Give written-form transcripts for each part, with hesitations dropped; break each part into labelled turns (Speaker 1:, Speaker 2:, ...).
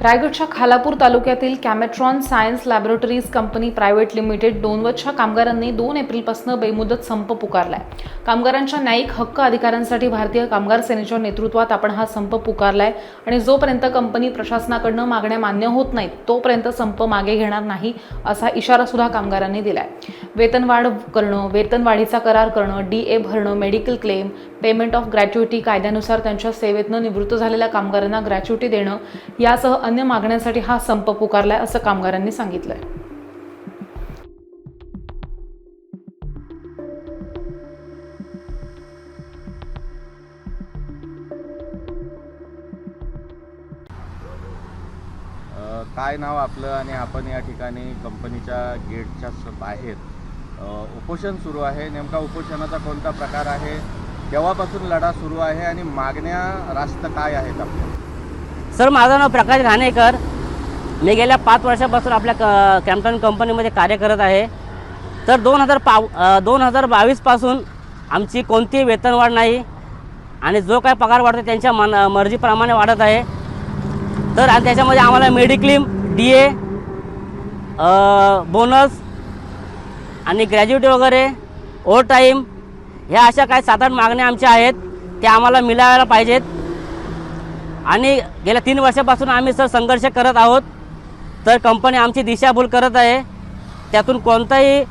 Speaker 1: रायगडच्या खालापूर तालुक्यातील कॅमेट्रॉन science laboratories company private limited डोनवतच्या कामगारांनी 2 एप्रिलपासून बेमुदत संप पुकारलाय। कामगारांच्या न्यायिक हक्क अधिकारांसाठी भारतीय कामगार सेनेच्या नेतृत्वात आपण हा संप पुकारलाय आणि जोपर्यंत कंपनी प्रशासनाकडून मागण्या मान्य होत नाहीत तोपर्यंत संप मागे घेणार नाही असा इशारा सुद्धा कामगारांनी दिलाय। वेतनवाढ करणं, वेतनवाढीचा करार करणं, डीए भरणं, medical claim, payment of gratuity कायद्यानुसार त्यांच्या सेवेतनं निवृत्त झालेल्या कामगारांना ग्रॅच्युइटी देणं यासह अन्य मागण्यांसाठी हा संप पुकारलाय असं कामगारांनी सांगितलंय।
Speaker 2: काय नाव आपलं आणि आपण या ठिकाणी कंपनीच्या गेटच्या बाहेर उपोषण सुरू आहे। नेमका उपोषणाचा कोणता प्रकार आहे, केव्हापासून लढा सुरू आहे आणि मागण्या रास्त काय आहेत आपल्या?
Speaker 3: सर, माझं नाव प्रकाश घाणेकर। मी गेल्या 5 वर्षापासून आपल्या कॅम्प्टन कंपनीमध्ये कार्य करत आहे। तर 2022 पासून आमची कोणतीही वेतनवाढ नाही आणि जो काय पगार वाढतो त्यांच्या मर्जीप्रमाणे वाढत आहे। तर आणि त्याच्यामध्ये आम्हाला मेडिक्लेम, डीए, बोनस आणि ग्रॅज्युइटी वगैरे, ओव्हर टाईम ह्या अशा काही 7-8 मागण्या आमच्या आहेत, त्या आम्हाला मिळायला पाहिजेत। आणि गेल्या 3 वर्षापासून आम्ही सर संघर्ष करत आहोत। तर कंपनी आमची दिशाभूल करत आहे। त्यातून कोणताही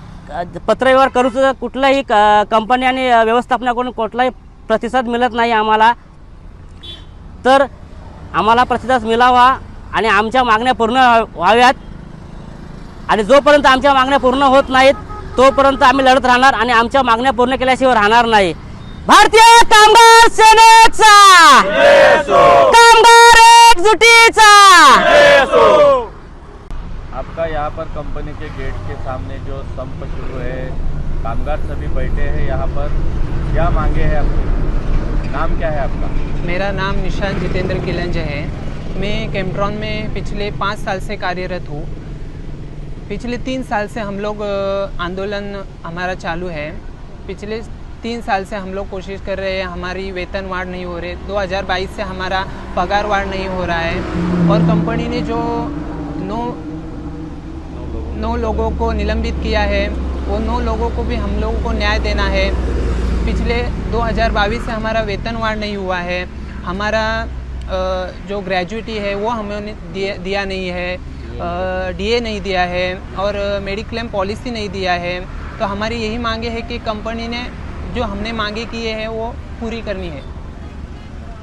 Speaker 3: पत्रव्यवहार करूसुद्धा कुठलाही कंपनी आणि व्यवस्थापनाकडून कुठलाही प्रतिसाद मिळत नाही आम्हाला। तर आम्हाला प्रतिसाद मिळावा आणि आमच्या मागण्या पूर्ण व्हाव्यात आणि जोपर्यंत आमच्या मागण्या पूर्ण होत नाहीत तोपर्यंत आम्ही लढत राहणार आणि आमच्या मागण्या पूर्ण केल्याशिवाय राहणार नाही। भारतीय कामगार सेनेचा, कामगार एकजुटीचा।
Speaker 2: आपका यहाँ पर कंपनी के गेट के सामने जो संप शुरू है, कामगार सभी बैठे हैं यहाँ पर, क्या मांगे हैं आपकी? नाम क्या है आपका?
Speaker 4: मेरा नाम निशांत जितेंद्र किलंज है। मैं कैम्ट्रॉन में पिछले 5 साल से कार्यरत हूँ। पिछले 3 साल से हम लोग आंदोलन हमारा चालू है। पिछले 3 साल से हम लोग कोशिश कर रहे हैं, हमारी वेतनवाढ नहीं हो रही। 2022 से हमारा पगारवाढ नहीं हो रहा है और कंपनी ने जो 9 लोगों को निलंबित किया है, वो 9 लोगों को भी हम लोगों को न्याय देना है। पिछले 2022 से हमारा वेतनवाढ नहीं हुआ है, हमारा जो ग्रेजुएटी है वो हमें दिया नहीं है, डीए नहीं दिया है और मेडिक्लेम पॉलिसी नहीं दिया है। तो हमारी यही मांगे है कि कंपनी ने जो हमने मांगे किए हैं वो पूरी करनी है।